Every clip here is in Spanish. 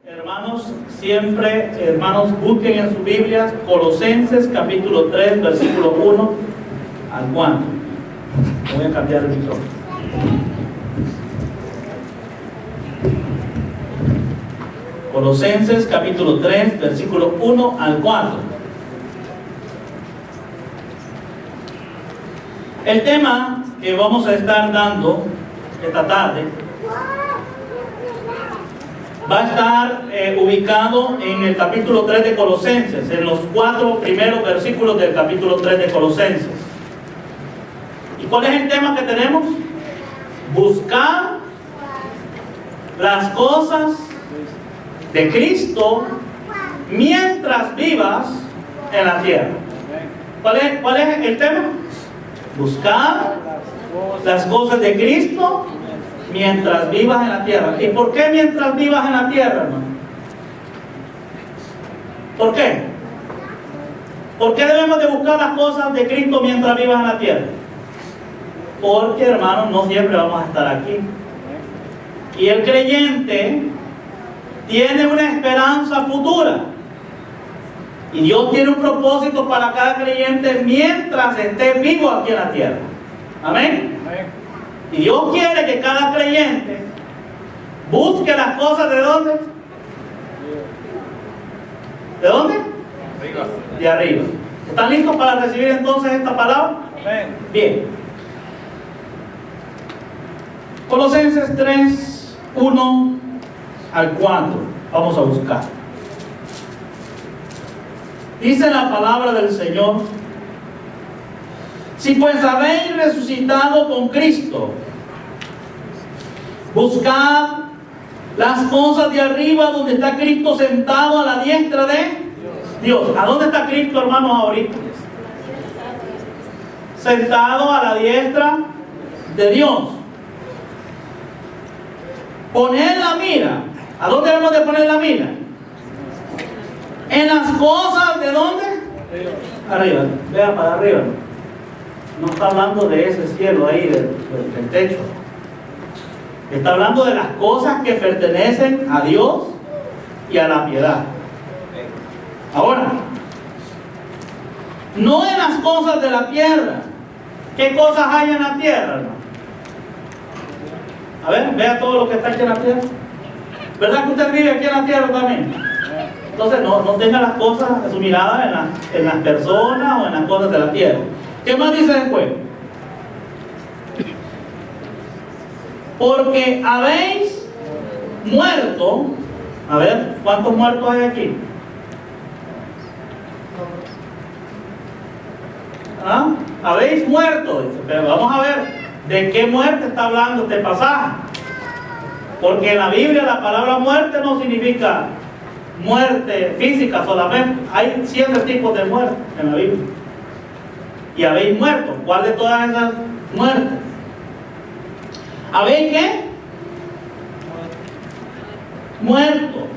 Hermanos, siempre, hermanos, busquen en su Biblia Colosenses capítulo 3, versículo 1 al 4. Voy a cambiar el micrófono. Colosenses capítulo 3, versículo 1 al 4. El tema que vamos a estar dando esta tarde va a estar ubicado en el capítulo 3 de Colosenses, en los 4 primeros versículos del capítulo 3 de Colosenses. ¿Y cuál es el tema que tenemos? Buscar las cosas de Cristo mientras vivas en la tierra. ¿Cuál es el tema? Buscar las cosas de Cristo mientras vivas en la tierra. ¿Y por qué mientras vivas en la tierra, hermano? ¿Por qué? ¿Por qué debemos de buscar las cosas de Cristo mientras vivas en la tierra? Porque, hermanos, no siempre vamos a estar aquí. Y el creyente tiene una esperanza futura. Y Dios tiene un propósito para cada creyente mientras esté vivo aquí en la tierra. Amén. Amén. Y Dios quiere que cada creyente busque las cosas ¿de dónde? ¿De dónde? Arriba. De arriba. ¿Están listos para recibir entonces esta palabra? Amén. Bien. Colosenses 3, 1 al 4. Vamos a buscar. Dice la palabra del Señor: si pues habéis resucitado con Cristo, buscad las cosas de arriba donde está Cristo sentado a la diestra de Dios. ¿A dónde está Cristo, hermanos, ahorita? Sentado a la diestra de Dios. Poner la mira. ¿A dónde debemos de poner la mira? En las cosas ¿de dónde? Arriba. Vea para arriba. No está hablando de ese cielo ahí, del techo. Está hablando de las cosas que pertenecen a Dios y a la piedad. Ahora, no en las cosas de la tierra. ¿Qué cosas hay en la tierra, hermano? A ver, vea todo lo que está aquí en la tierra. ¿Verdad que usted vive aquí en la tierra también? Entonces no tenga las cosas, su mirada en las personas o en las cosas de la tierra. ¿Qué más dice después? Porque habéis muerto. A ver, ¿cuántos muertos hay aquí? ¿Ah? Habéis muerto. Dice, pero vamos a ver de qué muerte está hablando este pasaje. Porque en la Biblia la palabra muerte no significa muerte física solamente. Hay 7 tipos de muerte en la Biblia. Y habéis muerto. ¿Cuál de todas esas muertes? ¿Habéis qué? Muerto.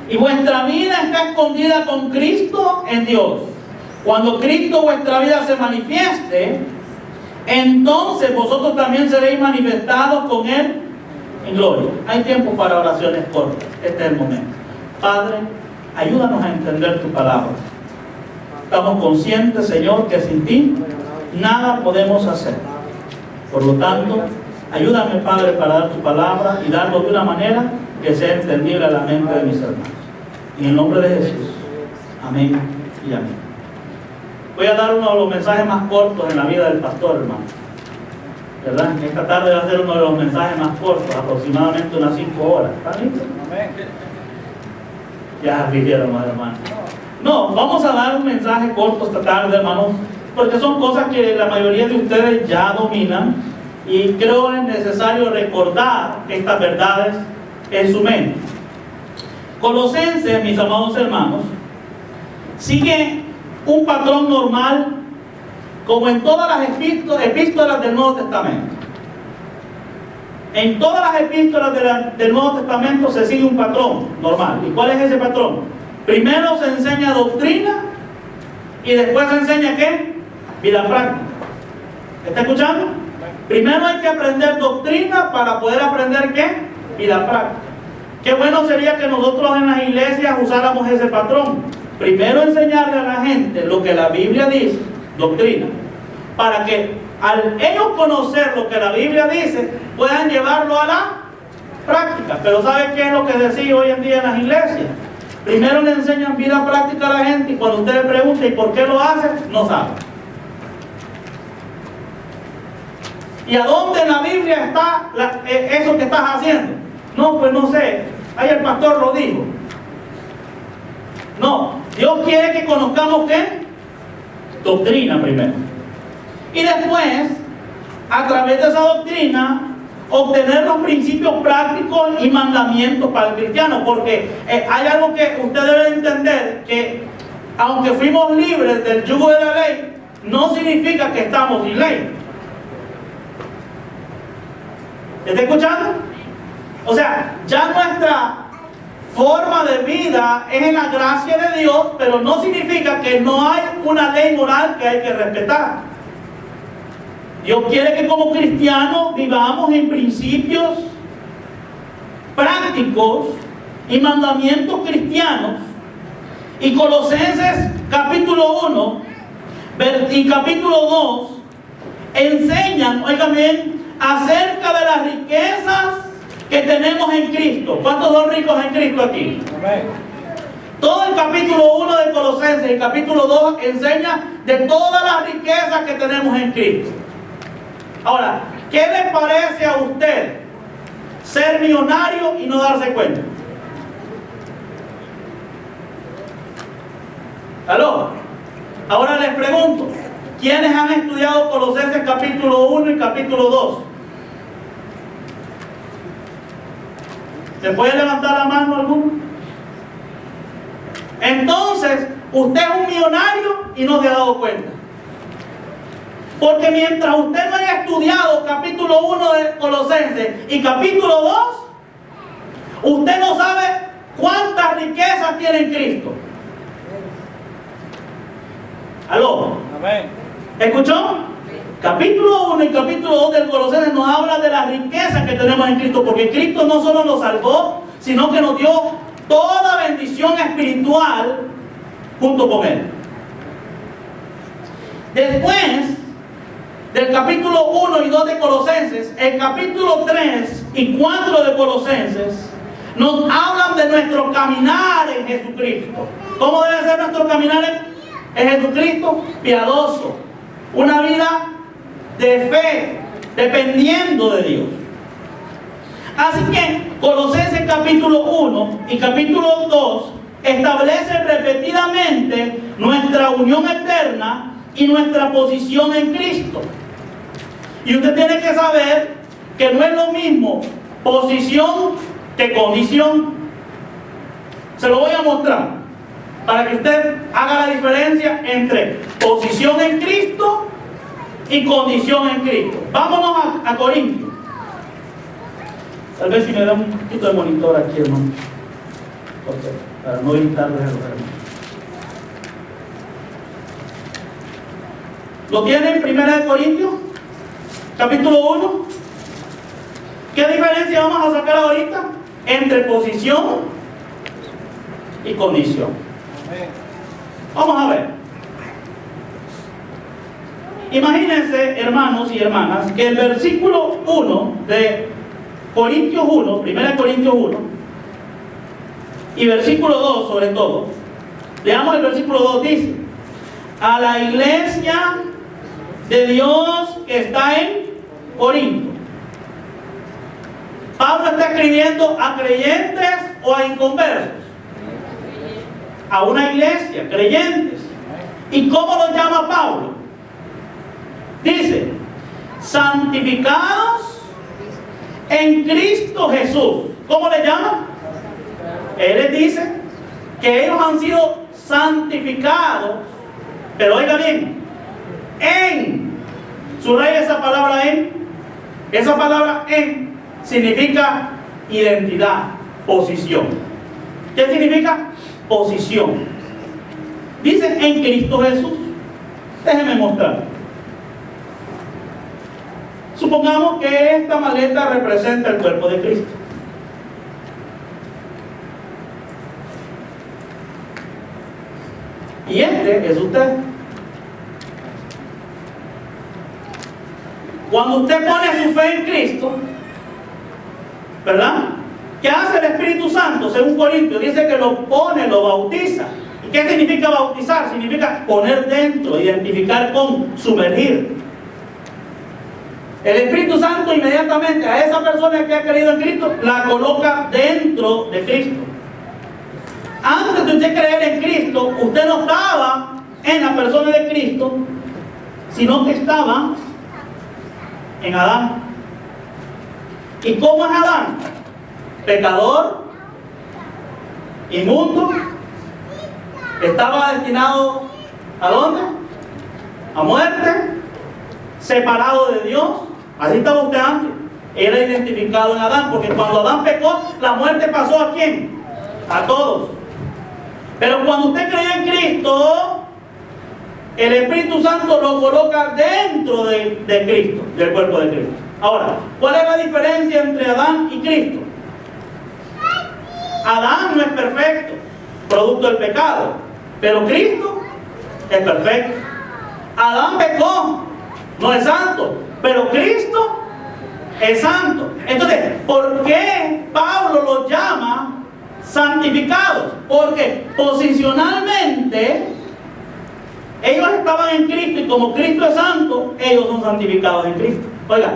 Y vuestra vida está escondida con Cristo en Dios. Cuando Cristo vuestra vida se manifieste, entonces vosotros también seréis manifestados con Él en gloria. Hay tiempo para oraciones cortas. Este es el momento. Padre, ayúdanos a entender tu palabra. Estamos conscientes, Señor, que sin ti nada podemos hacer. Por lo tanto, ayúdame, Padre, para dar tu palabra y darlo de una manera que sea entendible a la mente de mis hermanos. En el nombre de Jesús. Amén y amén. Voy a dar uno de los mensajes más cortos en la vida del pastor, hermano. ¿Verdad? Esta tarde va a ser uno de los mensajes más cortos, aproximadamente unas 5 horas. ¿Está listo? Amén. Ya vivieron, hermano. No, vamos a dar un mensaje corto esta tarde, hermanos, porque son cosas que la mayoría de ustedes ya dominan y creo es necesario recordar estas verdades en su mente. Colosenses, mis amados hermanos, sigue un patrón normal como en todas las epístolas del Nuevo Testamento. En todas las epístolas del Nuevo Testamento se sigue un patrón normal. ¿Y cuál es ese patrón? Primero se enseña doctrina y después se enseña ¿qué? Vida práctica. ¿Está escuchando? Primero hay que aprender doctrina para poder aprender ¿qué? Vida práctica. Qué bueno sería que nosotros en las iglesias usáramos ese patrón. Primero enseñarle a la gente lo que la Biblia dice, doctrina, para que al ellos conocer lo que la Biblia dice, puedan llevarlo a la práctica. Pero ¿sabe qué es lo que decía hoy en día en las iglesias? Primero le enseñan vida práctica a la gente y cuando usted le pregunta ¿y por qué lo hace? No sabe. ¿Y a dónde en la Biblia está eso que estás haciendo? No, pues no sé. Ahí el pastor lo dijo. No, Dios quiere que conozcamos ¿qué? Doctrina primero. Y después, a través de esa doctrina, obtener los principios prácticos y mandamientos para el cristiano. Porque hay algo que usted debe entender, que aunque fuimos libres del yugo de la ley, no significa que estamos sin ley. ¿Está escuchando? O sea, ya nuestra forma de vida es en la gracia de Dios, pero no significa que no hay una ley moral que hay que respetar. Dios quiere que como cristianos vivamos en principios prácticos y mandamientos cristianos. Y Colosenses capítulo 1 y capítulo 2 enseñan, oigan bien, acerca de las riquezas que tenemos en Cristo. ¿Cuántos son ricos en Cristo aquí? Amén. Todo el capítulo 1 de Colosenses y el capítulo 2 enseña de todas las riquezas que tenemos en Cristo. Ahora, ¿qué le parece a usted ser millonario y no darse cuenta? ¿Aló? Ahora les pregunto, ¿quiénes han estudiado Colosenses capítulo 1 y capítulo 2? ¿Se puede levantar la mano alguno? Entonces, usted es un millonario y no se ha dado cuenta. Porque mientras usted no haya estudiado capítulo 1 de Colosenses y capítulo 2, usted no sabe cuántas riquezas tiene en Cristo. ¿Aló? Amén. ¿Escuchó? Capítulo 1 y capítulo 2 del Colosenses nos habla de las riquezas que tenemos en Cristo, porque Cristo no solo nos salvó, sino que nos dio toda bendición espiritual junto con Él. Después del capítulo 1 y 2 de Colosenses, el capítulo 3 y 4 de Colosenses nos hablan de nuestro caminar en Jesucristo. ¿Cómo debe ser nuestro caminar en Jesucristo? Piadoso, una vida de fe, dependiendo de Dios. Así que Colosenses capítulo 1 y capítulo 2 establecen repetidamente nuestra unión eterna y nuestra posición en Cristo. Y usted tiene que saber que no es lo mismo posición que condición. Se lo voy a mostrar para que usted haga la diferencia entre posición en Cristo y condición en Cristo. Vámonos a Corintios. Tal vez si me da un poquito de monitor aquí, hermano, para no gritarles a los hermanos. ¿Lo tienen en 1 Corintios? Capítulo 1. ¿Qué diferencia vamos a sacar ahorita entre posición y condición? Vamos a ver. Imagínense, hermanos y hermanas, que el versículo 1 de Corintios 1, 1 Corintios 1, y versículo 2 sobre todo, leamos el versículo 2, dice: a la iglesia de Dios que está en Corinto. Pablo está escribiendo a creyentes o a inconversos. A una iglesia, creyentes. ¿Y cómo los llama Pablo? Dice: santificados en Cristo Jesús. ¿Cómo le llama? Él les dice que ellos han sido santificados, pero oiga bien, en, subraya esa palabra en. Esa palabra en significa identidad, posición. ¿Qué significa? Posición. Dice en Cristo Jesús. Déjeme mostrar. Supongamos que esta maleta representa el cuerpo de Cristo. Y este es usted. Cuando usted pone su fe en Cristo, ¿verdad? ¿Qué hace el Espíritu Santo? Según Corintios, dice que lo pone, lo bautiza. ¿Y qué significa bautizar? Significa poner dentro, identificar con, sumergir. El Espíritu Santo inmediatamente a esa persona que ha creído en Cristo, la coloca dentro de Cristo. Antes de usted creer en Cristo, usted no estaba en la persona de Cristo, sino que estaba en Adán. ¿Y cómo es Adán? Pecador, inmundo, estaba destinado ¿a dónde? A muerte, separado de Dios. Así estaba usted antes. Era identificado en Adán, porque cuando Adán pecó, la muerte pasó ¿a quién? A todos. Pero cuando usted cree en Cristo, el Espíritu Santo lo coloca dentro de Cristo, del cuerpo de Cristo. Ahora, ¿cuál es la diferencia entre Adán y Cristo? Adán no es perfecto, producto del pecado, pero Cristo es perfecto. Adán pecó, no es santo, pero Cristo es santo. Entonces, ¿por qué Pablo los llama santificados? Porque posicionalmente ellos estaban en Cristo, y como Cristo es santo, ellos son santificados en Cristo. Oiga,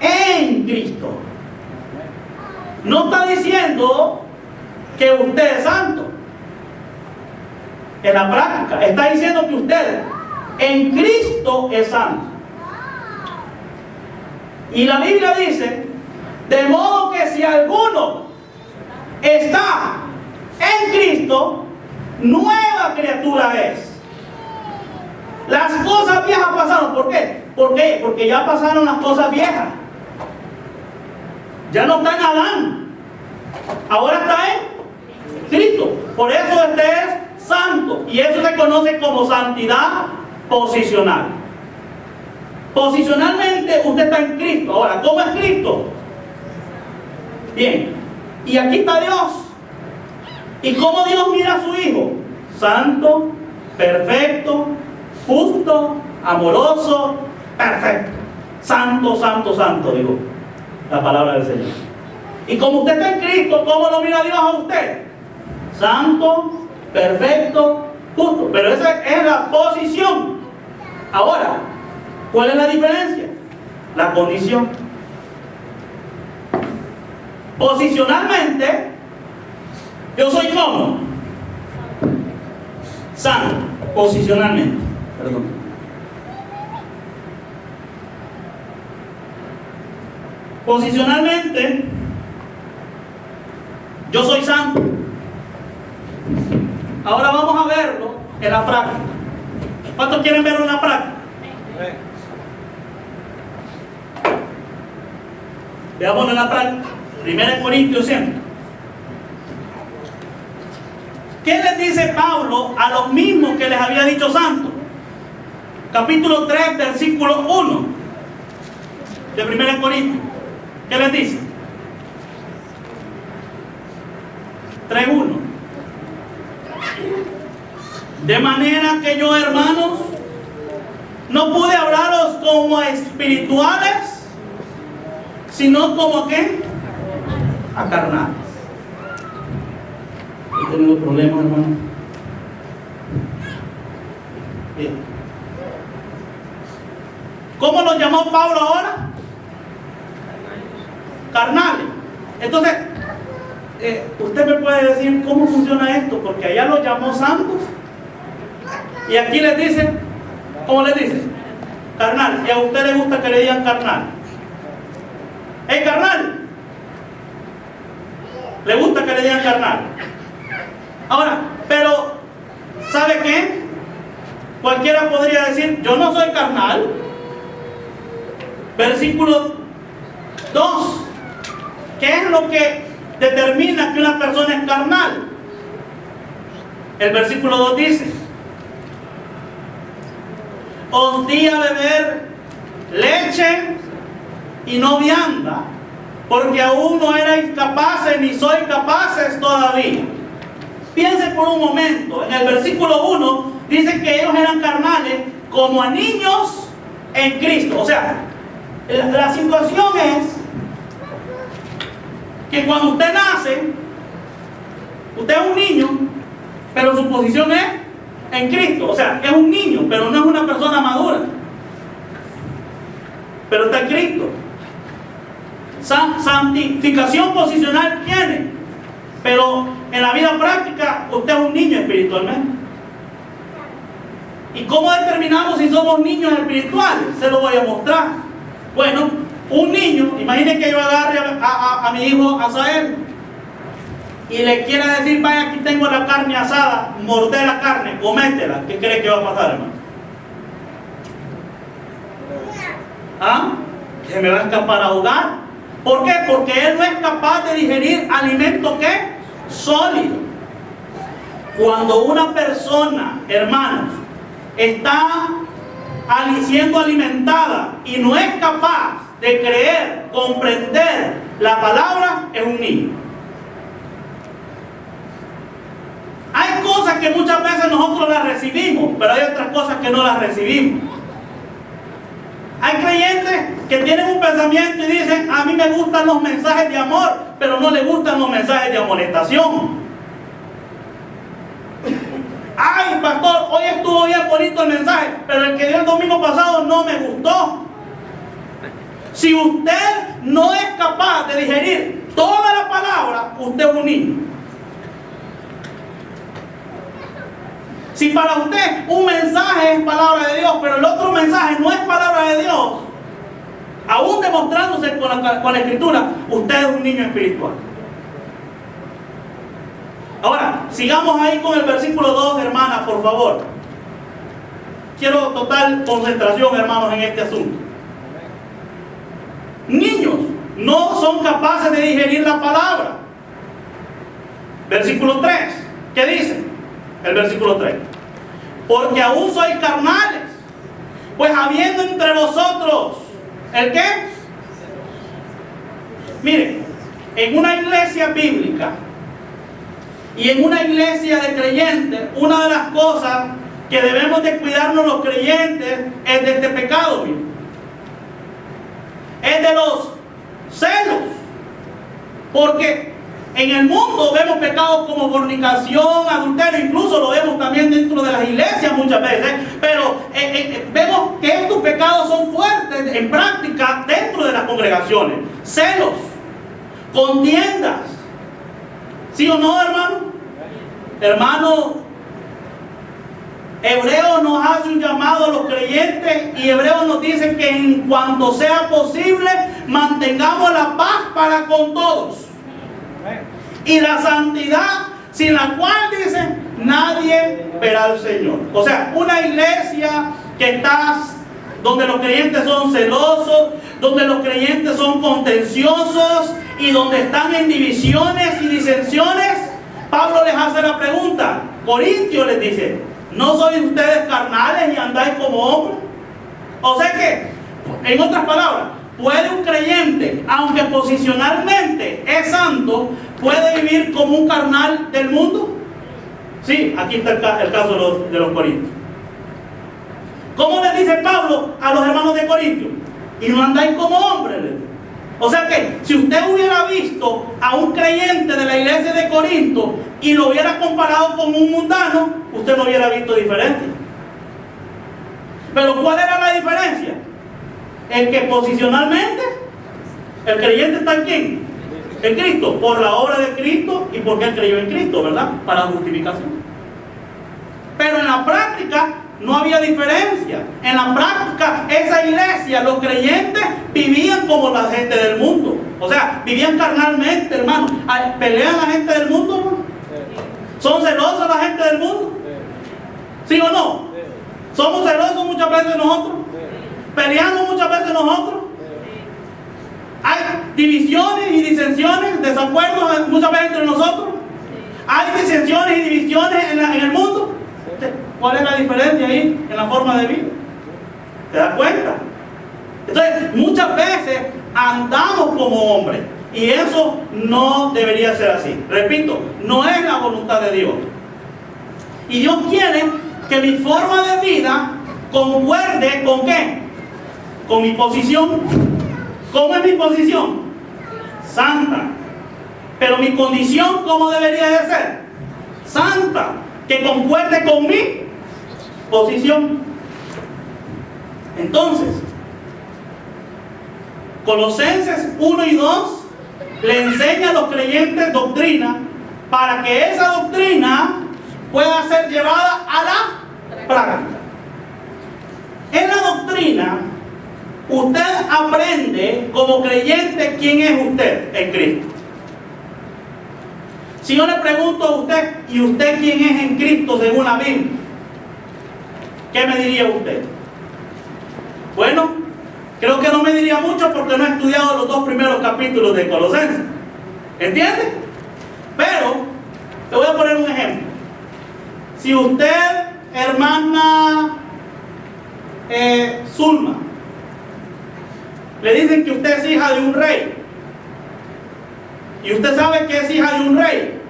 en Cristo. No está diciendo que usted es santo en la práctica, está diciendo que usted en Cristo es santo. Y la Biblia dice, de modo que si alguno está en Cristo, nueva criatura es. Las cosas viejas pasaron. ¿Por qué? ¿Por qué? Porque ya pasaron las cosas viejas. Ya no está en Adán, ahora está en Cristo. Por eso este es santo, y eso se conoce como santidad posicional. Posicionalmente usted está en Cristo. Ahora, ¿cómo es Cristo? Bien, y aquí está Dios. ¿Y cómo Dios mira a su Hijo? Santo, perfecto, justo, amoroso, perfecto. Santo, santo, santo, digo la palabra del Señor. Y como usted está en Cristo, ¿cómo lo mira Dios a usted? Santo, perfecto, justo. Pero esa es la posición. Ahora, ¿cuál es la diferencia? La condición. Posicionalmente, yo soy como santo, posicionalmente. Perdón. Posicionalmente, yo soy santo. Ahora vamos a verlo en la práctica. ¿Cuántos quieren verlo en la práctica? Veámoslo en la práctica. 1 Corintios 100. ¿Qué les dice Pablo a los mismos que les había dicho santo? Capítulo 3, versículo 1 de 1 Corintios. ¿Qué les dice? 3:1. De manera que yo, hermanos, no pude hablaros como a espirituales, sino como ¿qué? A carnales. He tenido problemas, hermano. Bien. ¿Cómo los llamó Pablo ahora? Carnales. Entonces, usted me puede decir cómo funciona esto, porque allá los llamó santos y aquí les dicen, ¿cómo les dicen? Carnal. Y a usted le gusta que le digan carnal. ¿Es carnal? ¿Le gusta que le digan carnal? Ahora, pero ¿sabe qué? Cualquiera podría decir, yo no soy carnal. Versículo 2. ¿Qué es lo que determina que una persona es carnal? El versículo 2 dice, os di a beber leche y no vianda, porque aún no erais capaces ni sois capaces todavía. Piense por un momento, en el versículo 1 dice que ellos eran carnales como a niños en Cristo. O sea, la situación es que cuando usted nace, usted es un niño, pero su posición es en Cristo. O sea, es un niño, pero no es una persona madura. Pero está en Cristo. Santificación posicional tiene, pero en la vida práctica usted es un niño espiritualmente. ¿Y cómo determinamos si somos niños espirituales? Se lo voy a mostrar. Bueno, un niño, imaginen que yo agarre a mi hijo Asael y le quiera decir, vaya, aquí tengo la carne asada, mordé la carne, cométela. ¿Qué cree que va a pasar, hermano? ¿Ah? Se me va a escapar a ahogar. ¿Por qué? Porque él no es capaz de digerir alimento ¿qué? Sólido. Cuando una persona, hermanos, está siendo alimentada y no es capaz de creer, comprender la palabra, es un niño. Hay cosas que muchas veces nosotros las recibimos, pero hay otras cosas que no las recibimos. Hay creyentes que tienen un pensamiento y dicen, a mí me gustan los mensajes de amor, pero no les gustan los mensajes de amonestación. Ay, pastor, hoy estuvo bien bonito el mensaje, pero el que dio el domingo pasado no me gustó. Si usted no es capaz de digerir toda la palabra, usted es un niño. Si para usted un mensaje es palabra de Dios, pero el otro mensaje no es palabra de Dios, aún demostrándose con la escritura, usted es un niño espiritual. Ahora, sigamos ahí con el versículo 2, hermanas, por favor. Quiero total concentración, hermanos, en este asunto. Niños no son capaces de digerir la palabra. Versículo 3, ¿qué dice? El versículo 3. Porque aún sois carnales, pues habiendo entre vosotros, ¿el qué? Miren, en una iglesia bíblica y en una iglesia de creyentes, una de las cosas que debemos de cuidarnos los creyentes es de este pecado, miren. Es de los celos. Porque en el mundo vemos pecados como fornicación, adulterio, incluso lo vemos también dentro de las iglesias muchas veces, pero vemos que estos pecados son fuertes en práctica dentro de las congregaciones. Celos, contiendas, ¿sí o no, hermano? Hermano, Hebreos nos hace un llamado a los creyentes y Hebreos nos dice que en cuanto sea posible mantengamos la paz para con todos. Y la santidad, sin la cual dice, nadie verá al Señor. O sea, una iglesia que está donde los creyentes son celosos, donde los creyentes son contenciosos y donde están en divisiones y disensiones. Pablo les hace la pregunta, Corintios les dice, ¿no sois ustedes carnales y andáis como hombres? O sea que, en otras palabras, ¿puede un creyente, aunque posicionalmente es santo, puede vivir como un carnal del mundo? Sí, aquí está el caso de los corintios. ¿Cómo le dice Pablo a los hermanos de Corintios? Y no andáis como hombres. O sea que, si usted hubiera visto a un creyente de la iglesia de Corinto y lo hubiera comparado con un mundano, usted no hubiera visto diferencia. Pero ¿cuál era la diferencia? El que posicionalmente, el creyente está en ¿quién? En Cristo, por la obra de Cristo y porque él creyó en Cristo, ¿verdad? Para justificación. Pero en la práctica no había diferencia. En la práctica, esa iglesia, los creyentes vivían como la gente del mundo. O sea, vivían carnalmente, hermano. ¿Pelean la gente del mundo, hermano? ¿Son celosos la gente del mundo? ¿Sí o no? ¿Somos celosos muchas veces nosotros? ¿Peleamos muchas veces nosotros? ¿Hay divisiones y disensiones, desacuerdos muchas veces entre nosotros? ¿Hay disensiones y divisiones en el mundo? ¿Cuál es la diferencia ahí en la forma de vida? ¿Te das cuenta? Entonces, muchas veces andamos como hombres, Y eso no debería ser así. Repito, no es la voluntad de Dios. Y Dios quiere que mi forma de vida concuerde ¿con qué? Con mi posición. ¿Cómo es mi posición? Santa. Pero mi condición, ¿cómo debería de ser? Santa. Que concuerde con mi posición. Entonces, Colosenses 1 y 2 le enseña a los creyentes doctrina para que esa doctrina pueda ser llevada a la práctica. En la doctrina, usted aprende como creyente quién es usted en Cristo. Si yo le pregunto a usted, ¿y usted quién es en Cristo según la Biblia? ¿Qué me diría usted? Bueno, creo que no me diría mucho porque no he estudiado los 2 primeros capítulos de Colosenses. ¿Entiende? Pero, te voy a poner un ejemplo. Si usted, hermana Zulma, le dicen que usted es hija de un rey, y usted sabe que es hija de un rey,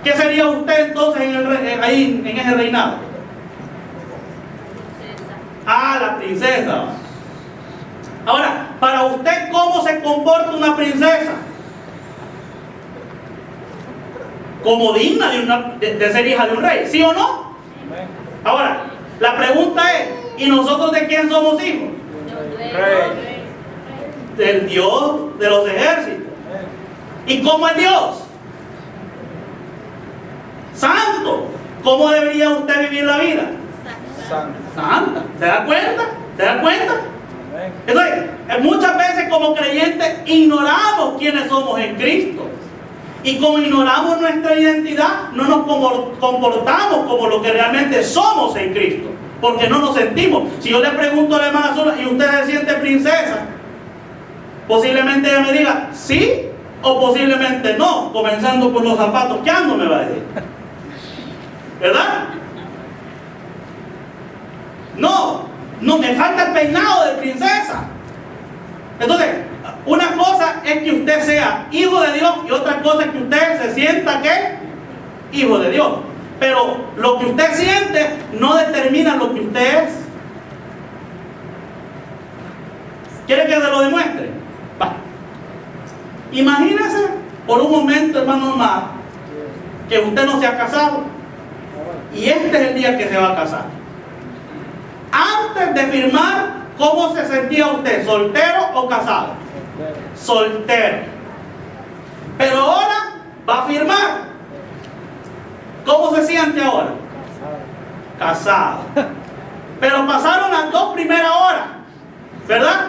¿qué sería usted entonces ahí en ese reinado? Ah, la princesa. Ahora, para usted, ¿cómo se comporta una princesa? Como digna de ser hija de un rey, ¿sí o no? Ahora, la pregunta es, ¿y nosotros de quién somos hijos? Rey. Del Dios de los ejércitos. ¿Y cómo es Dios? Santo. ¿Cómo debería usted vivir la vida? Santa. ¿Se da cuenta? ¿Se da cuenta? Entonces, muchas veces como creyentes ignoramos quiénes somos en Cristo. Y como ignoramos nuestra identidad, no nos comportamos como lo que realmente somos en Cristo. Porque no nos sentimos. Si yo le pregunto a la hermana Sola, ¿y usted se siente princesa? Posiblemente ella me diga, sí, o posiblemente no. Comenzando por los zapatos, ¿qué ando me va a decir? ¿Verdad? No, me falta el peinado de princesa. Entonces, una cosa es que usted sea hijo de Dios y otra cosa es que usted se sienta ¿qué? Hijo de Dios. Pero lo que usted siente no determina lo que usted es. ¿Quiere que se lo demuestre? Va. Imagínese por un momento, hermano Omar, que usted no se ha casado y este es el día que se va a casar. Antes de firmar, ¿cómo se sentía usted? ¿Soltero o casado? Soltero. Pero ahora va a firmar. ¿Cómo se siente ahora? Casado. Pero pasaron las 2 primeras horas, ¿verdad?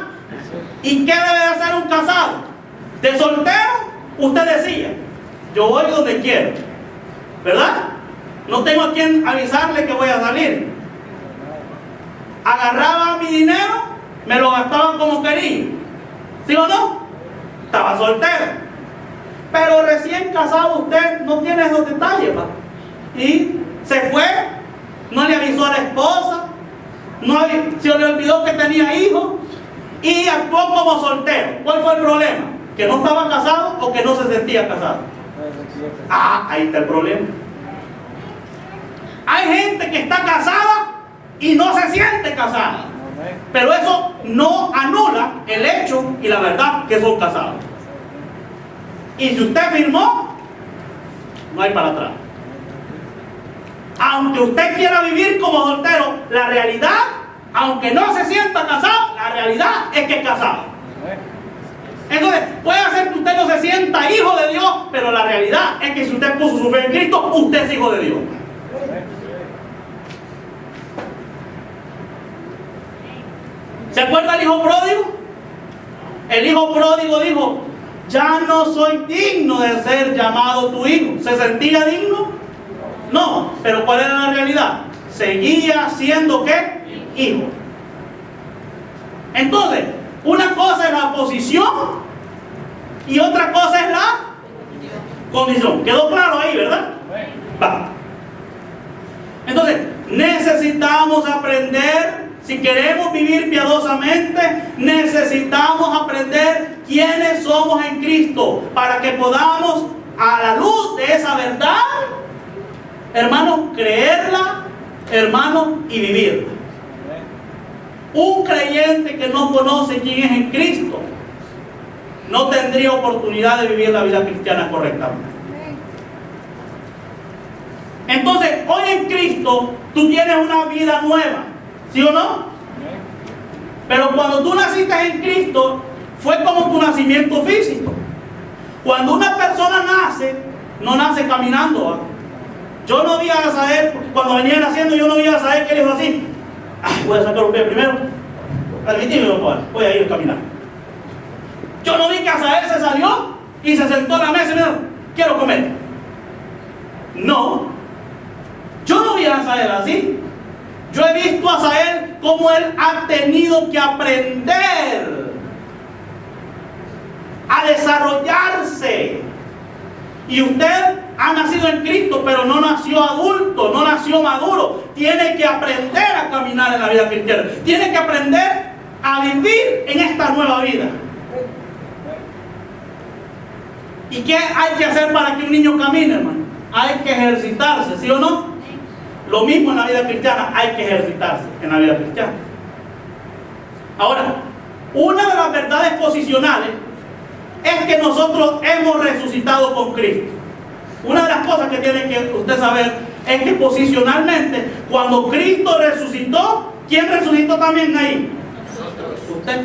¿Y qué debe de hacer un casado? De soltero, usted decía, yo voy donde quiero, ¿verdad? No tengo a quien avisarle que voy a salir. Agarraba mi dinero, me lo gastaba como quería. ¿Sí o no? Estaba soltero. Pero recién casado usted no tiene esos detalles, ¿va? Y se fue, no le avisó a la esposa, se le olvidó que tenía hijos y actuó como soltero. ¿Cuál fue el problema? ¿Que no estaba casado o que no se sentía casado? Ah, ahí está el problema. Hay gente que está casada y no se siente casada, pero eso no anula el hecho y la verdad que son casados. Y si usted firmó, no hay para atrás. Aunque usted quiera vivir como soltero, la realidad, aunque no se sienta casado, la realidad es que es casado. Entonces, puede ser que usted no se sienta hijo de Dios, pero la realidad es que si usted puso su fe en Cristo, usted es hijo de Dios. ¿Se acuerda el hijo pródigo? El hijo pródigo dijo, ya no soy digno de ser llamado tu hijo. ¿Se sentía digno? No, pero ¿cuál era la realidad? Seguía siendo ¿qué? Hijo. Entonces, una cosa es la posición y otra cosa es la condición. ¿Quedó claro ahí, verdad? Va. Entonces, necesitamos aprender, si queremos vivir piadosamente, necesitamos aprender quiénes somos en Cristo, para que podamos, a la luz de esa verdad, hermanos, creerla, hermanos, y vivirla. Un creyente que no conoce quién es en Cristo no tendría oportunidad de vivir la vida cristiana correctamente. Entonces, hoy en Cristo tú tienes una vida nueva, ¿sí o no? Pero cuando tú naciste en Cristo, fue como tu nacimiento físico. Cuando una persona nace, no nace caminando, ¿verdad? Yo no vi a Asael, cuando venía naciendo, yo no vi a Asael que le dijo así: ay, voy a sacar los pies primero, permíteme, voy a ir a caminar. Yo no vi que Asael se salió y se sentó a la mesa y me dijo: quiero comer. No, yo no vi a Asael así. Yo he visto a Asael como él ha tenido que aprender a desarrollarse. Y usted ha nacido en Cristo, pero no nació adulto, no nació maduro. Tiene que aprender a caminar en la vida cristiana. Tiene que aprender a vivir en esta nueva vida. ¿Y qué hay que hacer para que un niño camine, hermano? Hay que ejercitarse, ¿sí o no? Lo mismo en la vida cristiana, hay que ejercitarse en la vida cristiana. Ahora, una de las verdades posicionales es que nosotros hemos resucitado con Cristo. Una de las cosas que tiene que usted saber es que posicionalmente, cuando Cristo resucitó, ¿quién resucitó también ahí? Usted.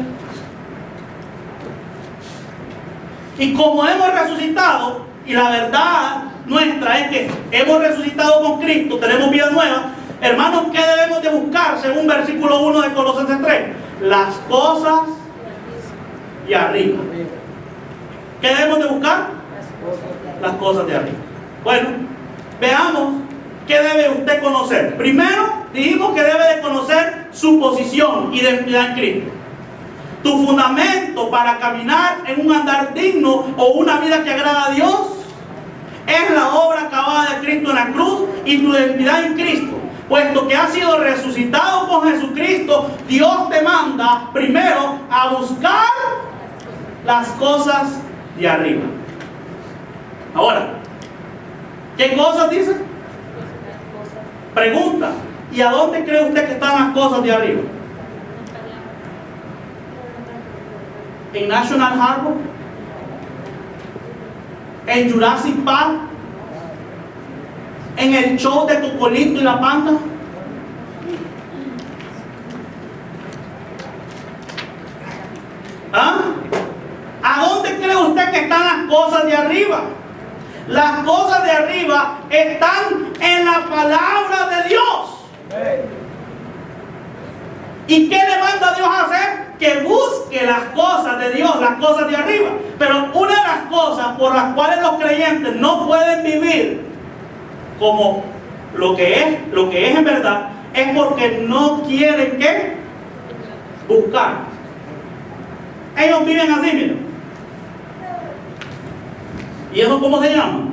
Y como hemos resucitado, y la verdad nuestra es que hemos resucitado con Cristo, tenemos vida nueva, hermanos, ¿qué debemos de buscar según versículo 1 de Colosenses 3? Las cosas de arriba. ¿Qué debemos de buscar? Las cosas de arriba. Bueno, veamos qué debe usted conocer. Primero, dijimos que debe de conocer su posición, identidad en Cristo. Tu fundamento para caminar en un andar digno o una vida que agrada a Dios es la obra acabada de Cristo en la cruz y tu identidad en Cristo. Puesto que has sido resucitado con Jesucristo, Dios te manda primero a buscar las cosas de arriba. Ahora, ¿qué cosas dice? Pregunta: ¿y a dónde cree usted que están las cosas de arriba? ¿En National Harbor? ¿En Jurassic Park? ¿En el show de Cocolito y la Panda? ¿Ah? ¿A dónde cree usted que están las cosas de arriba? Las cosas de arriba están en la palabra de Dios. ¿Y qué le manda a Dios a hacer? Que busque las cosas de Dios, las cosas de arriba. Pero una de las cosas por las cuales los creyentes no pueden vivir como lo que es en verdad, es porque no quieren ¿qué? Buscar. Ellos viven así, miren. ¿Y eso cómo se llama?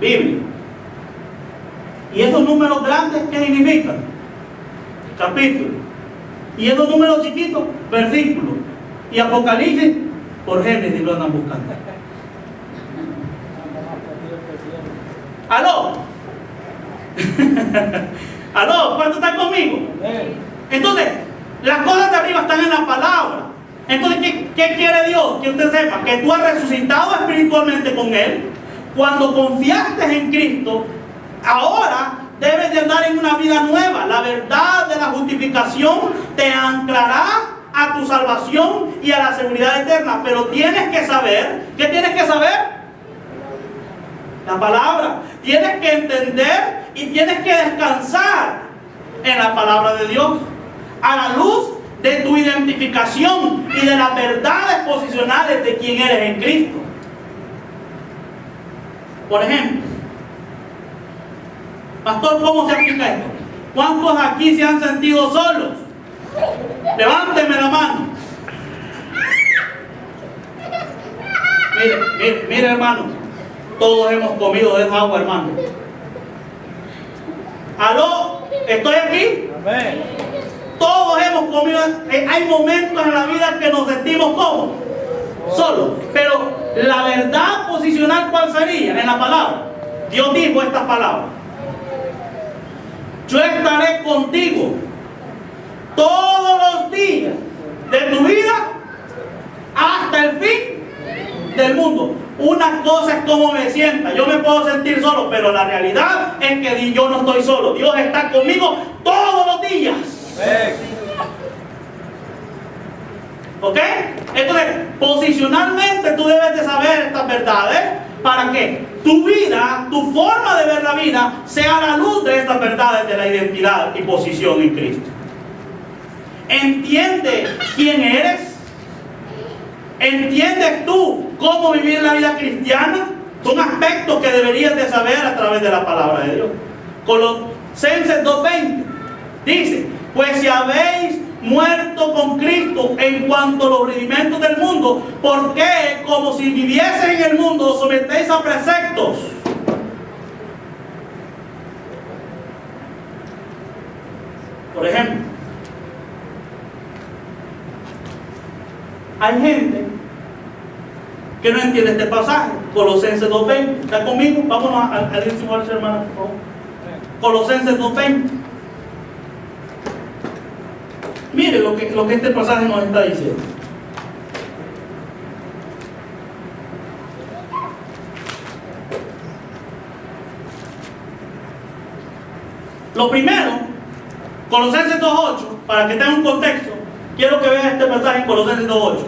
Biblia. ¿Y esos números grandes qué significan? Capítulo. ¿Y esos números chiquitos? Versículos. Y Apocalipsis, por Génesis lo andan buscando. ¿Aló? ¿Aló? ¿Cuántos están conmigo? Entonces, las cosas de arriba están en la palabra. Entonces, ¿qué quiere Dios? Que usted sepa que tú has resucitado espiritualmente con Él. Cuando confiaste en Cristo, ahora debes de andar en una vida nueva. La verdad de la justificación te anclará a tu salvación y a la seguridad eterna. Pero tienes que saber, ¿qué tienes que saber? La palabra. Tienes que entender y tienes que descansar en la palabra de Dios, a la luz de tu identificación y de las verdades posicionales de quién eres en Cristo. Por ejemplo, pastor, ¿cómo se aplica esto? ¿Cuántos aquí se han sentido solos? Levánteme la mano. Mire hermano, todos hemos comido de esa agua, hermano. ¿Aló? ¿Estoy aquí? Amén. Todos hemos comido. Hay momentos en la vida que nos sentimos como Solo. Pero la verdad posicional, ¿cuál sería? En la palabra. Dios dijo estas palabras: yo estaré contigo todos los días de tu vida hasta el fin del mundo. Una cosa es cómo me sienta. Yo me puedo sentir solo, pero la realidad es que yo no estoy solo. Dios está conmigo todos los días. ¿Ok? Entonces, posicionalmente tú debes de saber estas verdades para que tu vida, tu forma de ver la vida, sea a la luz de estas verdades de la identidad y posición en Cristo. ¿Entiendes quién eres? ¿Entiendes tú cómo vivir la vida cristiana? Son aspectos que deberías de saber a través de la palabra de Dios. Colosenses 2:20 dice: pues si habéis muerto con Cristo en cuanto a los rudimentos del mundo, ¿por qué, como si vivieseis en el mundo, os sometéis a preceptos? Por ejemplo, hay gente que no entiende este pasaje. Colosenses 2:20. ¿Está conmigo? Vámonos al décimo, hermano, por favor. Colosenses 2:20. Mire lo que este pasaje nos está diciendo. Lo primero, Colosenses 2:8, para que tenga un contexto, quiero que vean este pasaje en Colosenses 2:8.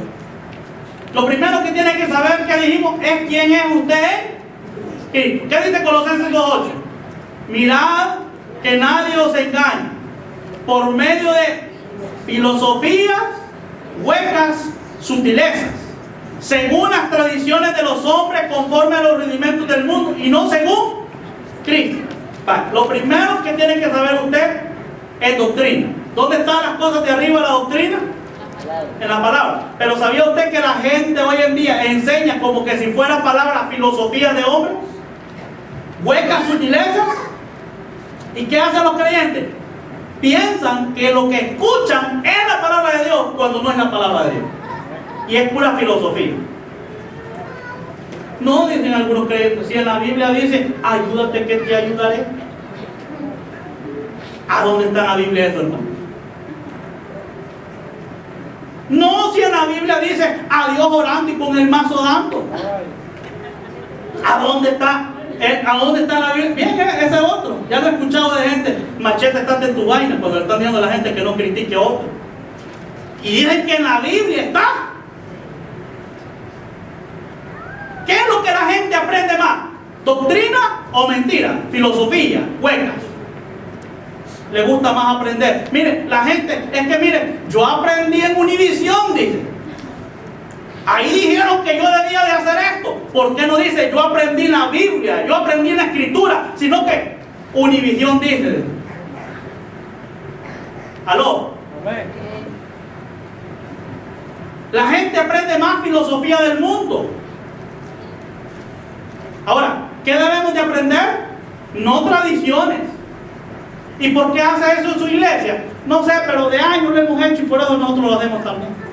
Lo primero que tiene que saber, que dijimos, es quién es usted. ¿Qué dice Colosenses 2:8? Mirad que nadie os engañe por medio de filosofías huecas, sutilezas, según las tradiciones de los hombres, conforme a los rudimentos del mundo, y no según Cristo. Vale. Lo primero que tiene que saber usted es doctrina. ¿Dónde están las cosas de arriba de la doctrina? En la palabra. Pero ¿sabía usted que la gente hoy en día enseña como que si fuera palabra filosofía de hombres? Huecas, sutilezas. ¿Y qué hacen los creyentes? Piensan que lo que escuchan es la palabra de Dios cuando no es la palabra de Dios. Y es pura filosofía. No, dicen algunos creyentes. Si en la Biblia dice, ayúdate que te ayudaré. ¿A dónde está la Biblia eso, hermano? No, si en la Biblia dice, a Dios orando y con el mazo dando. ¿A dónde está? ¿A dónde está la Biblia? Bien, ese es otro. Ya lo he escuchado de gente. Machete, estate en tu vaina, cuando le están diciendo a la gente que no critique a otro. Y dicen que en la Biblia está. ¿Qué es lo que la gente aprende más? ¿Doctrina o mentira? Filosofía, huecas. Le gusta más aprender. Mire, la gente, es que mire, yo aprendí en Univisión, dice. Ahí dijeron que yo debía de hacer esto. ¿Por qué no dice yo aprendí en la Biblia, yo aprendí en la Escritura? Sino que Univisión dice. ¿Aló? La gente aprende más filosofía del mundo. Ahora, ¿qué debemos de aprender? No tradiciones. ¿Y por qué hace eso en su iglesia? No sé, pero de años lo hemos hecho y por eso nosotros lo hacemos también.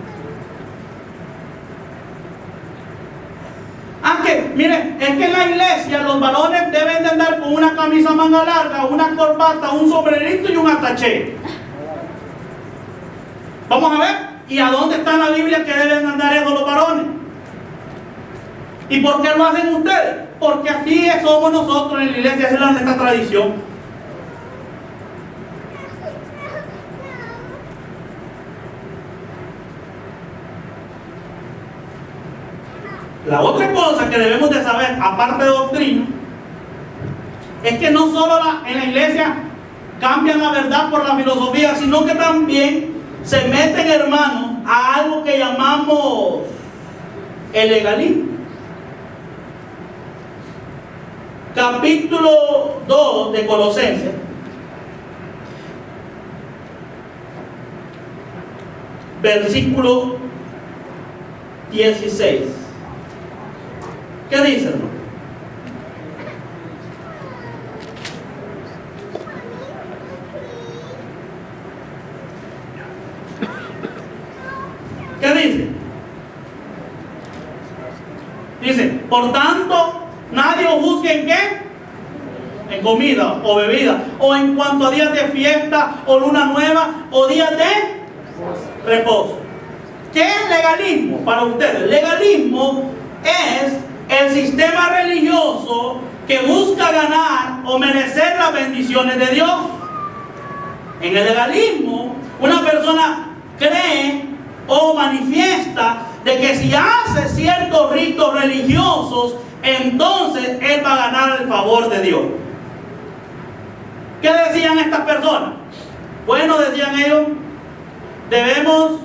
Que, miren, es que en la iglesia los varones deben de andar con una camisa manga larga, una corbata, un sombrerito y un ataché. Vamos a ver, ¿y a dónde está en la Biblia que deben andar esos los varones? ¿Y por qué lo hacen ustedes? Porque así somos nosotros en la iglesia, esa es nuestra tradición. La otra cosa que debemos de saber, aparte de doctrina, es que no solo en la iglesia cambian la verdad por la filosofía, sino que también se meten, hermanos, a algo que llamamos el legalismo. Capítulo 2 de Colosenses. Versículo 16. ¿Qué dice, hermano? ¿Qué dice? por tanto, nadie os juzgue en qué, en comida o bebida, o en cuanto a días de fiesta o luna nueva o días de reposo. ¿Qué es legalismo para ustedes? Legalismo es el sistema religioso que busca ganar o merecer las bendiciones de Dios. En el legalismo, una persona cree o manifiesta de que si hace ciertos ritos religiosos, entonces él va a ganar el favor de Dios. ¿Qué decían estas personas? Bueno, decían ellos, debemos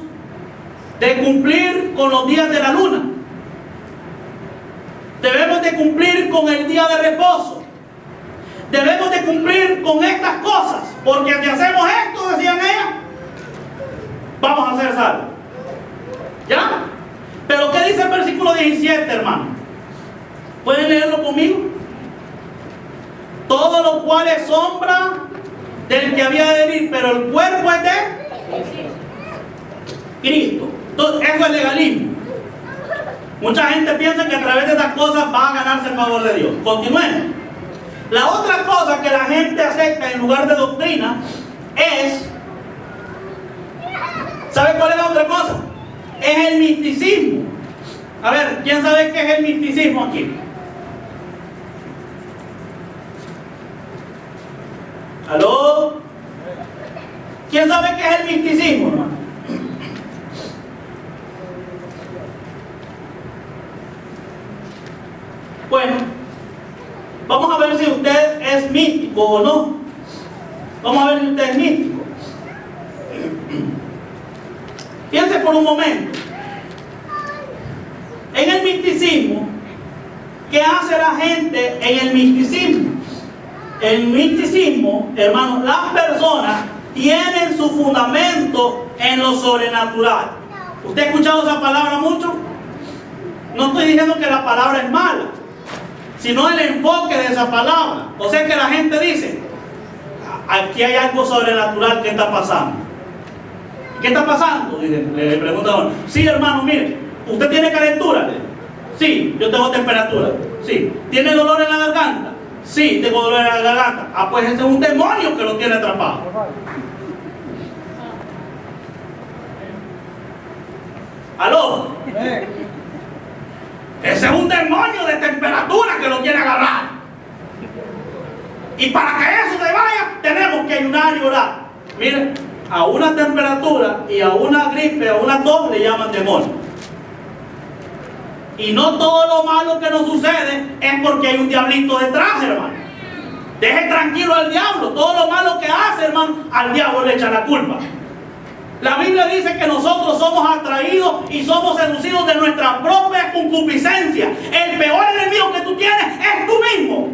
de cumplir con los días de la luna. Debemos de cumplir con el día de reposo. Debemos de cumplir con estas cosas, porque si hacemos esto, decían ellas, vamos a ser salvos. ¿Ya? Pero ¿qué dice el versículo 17, hermano? ¿Pueden leerlo conmigo? Todo lo cual es sombra del que había de venir, pero el cuerpo es de Cristo. Entonces, eso es legalismo. Mucha gente piensa que a través de estas cosas va a ganarse el favor de Dios. Continuemos. La otra cosa que la gente acepta en lugar de doctrina es, ¿sabe cuál es la otra cosa? Es el misticismo. A ver, ¿quién sabe qué es el misticismo aquí? ¿Aló? ¿Quién sabe qué es el misticismo, hermano? Bueno, vamos a ver si usted es místico o no. Vamos a ver si usted es místico. Piense por un momento. En el misticismo, ¿qué hace la gente en el misticismo? El misticismo, hermanos, las personas tienen su fundamento en lo sobrenatural. ¿Usted ha escuchado esa palabra mucho? No estoy diciendo que la palabra es mala, sino el enfoque de esa palabra. O sea que la gente dice, aquí hay algo sobrenatural que está pasando. ¿Qué está pasando? Le preguntan, sí, hermano, mire, ¿usted tiene calentura? Sí, yo tengo temperatura. Sí. ¿Tiene dolor en la garganta? Sí, tengo dolor en la garganta. Ah, pues ese es un demonio que lo tiene atrapado. ¿Aló? Ese es un demonio de temperatura que lo tiene agarrado. Y para que eso se vaya, tenemos que ayunar y orar. Miren, a una temperatura y a una gripe, a una tos, le llaman demonio. Y no todo lo malo que nos sucede es porque hay un diablito detrás, hermano. Deje tranquilo al diablo. Todo lo malo que hace, hermano, al diablo le echa la culpa. La Biblia dice que nosotros somos atraídos y somos seducidos de nuestra propia concupiscencia. El peor enemigo que tú tienes es tú mismo.